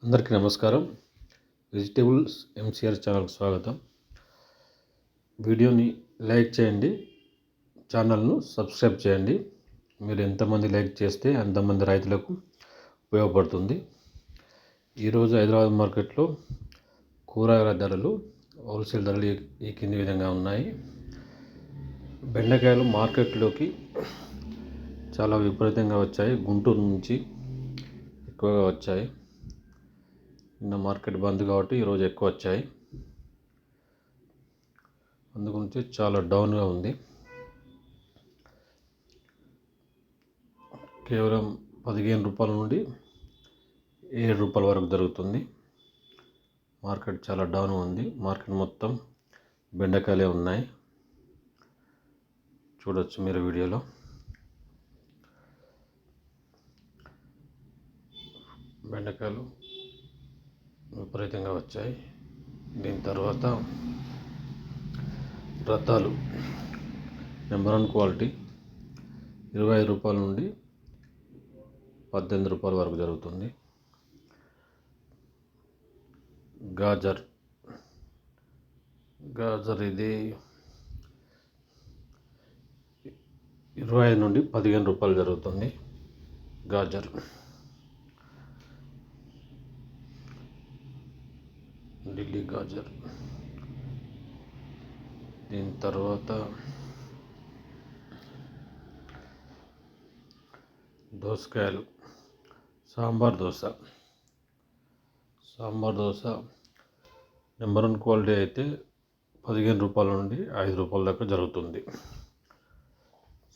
అందరికీ నమస్కారం. Vegetables MCR ఛానల్కి స్వాగతం. వీడియోని లైక్ చేయండి, ఛానల్ను సబ్స్క్రైబ్ చేయండి. మీరు ఎంతమంది లైక్ చేస్తే అంతమంది రైతులకు ఉపయోగపడుతుంది. ఈరోజు హైదరాబాద్ మార్కెట్లో కూరగాయల ధరలు, హోల్సేల్ ధరలు ఈ కింది విధంగా ఉన్నాయి. బెండకాయలు మార్కెట్లోకి చాలా విపరీతంగా వచ్చాయి. గుంటూరు నుంచి ఎక్కువగా వచ్చాయి. నిన్న మార్కెట్ బంద్ కాబట్టి ఈరోజు ఎక్కువ వచ్చాయి. అందుగురించి చాలా డౌన్గా ఉంది. కేవలం 15 రూపాయల నుండి 7 రూపాయల వరకు జరుగుతుంది. మార్కెట్ చాలా డౌన్ ఉంది. మార్కెట్ మొత్తం బెండకాయలే ఉన్నాయి. చూడొచ్చు మీరు వీడియోలో. బెండకాయలు విపరీతంగా వచ్చాయి. దీని తర్వాత రతాలు నెంబర్ 1 క్వాలిటీ 25 రూపాయల నుండి 18 రూపాయల వరకు జరుగుతుంది. గాజర్ ఇది 25 నుండి 15 రూపాయలు జరుగుతుంది. గాజర్ ఢిల్లీ గాజర్. దీని తర్వాత దోసకాయలు, సాంబార్ దోశ నెంబర్ 1 క్వాలిటీ అయితే 15 రూపాయల నుండి 5 రూపాయల దాకా జరుగుతుంది.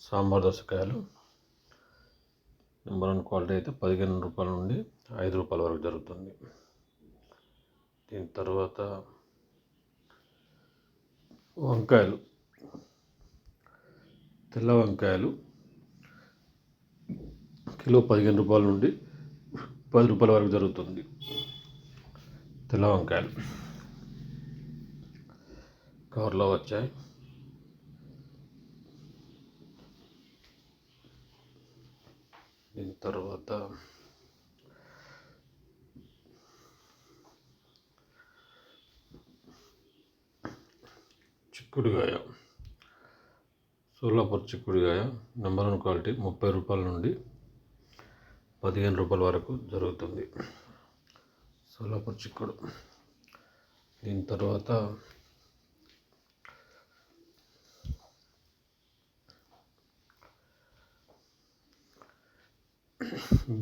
సాంబార్ దోసకాయలు నెంబర్ 1 క్వాలిటీ అయితే 15 రూపాయల నుండి 5 రూపాయల వరకు జరుగుతుంది. దీని తర్వాత వంకాయలు, తెల్ల వంకాయలు కిలో 15 రూపాయల నుండి 10 రూపాయల వరకు జరుగుతుంది. తెల్ల వంకాయలు కవర్లో వచ్చాయి. దీని తర్వాత చిక్కుడుగాయ, సోలాపూర్ చిక్కుడుగాయ నెంబర్ 1 క్వాలిటీ 30 రూపాయల నుండి 15 రూపాయల వరకు జరుగుతుంది. సోలాపూర్ చిక్కుడు. దీని తర్వాత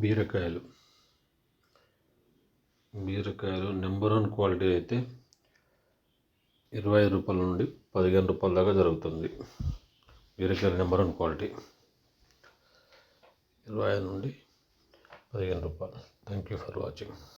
బీరకాయలు నెంబర్ 1 క్వాలిటీ అయితే 25 రూపాయల నుండి 15 రూపాయల దాకా జరుగుతుంది. బీరకాయలు నెంబర్ 1 క్వాలిటీ 25 నుండి 15 రూపాయలు. Thank you for watching.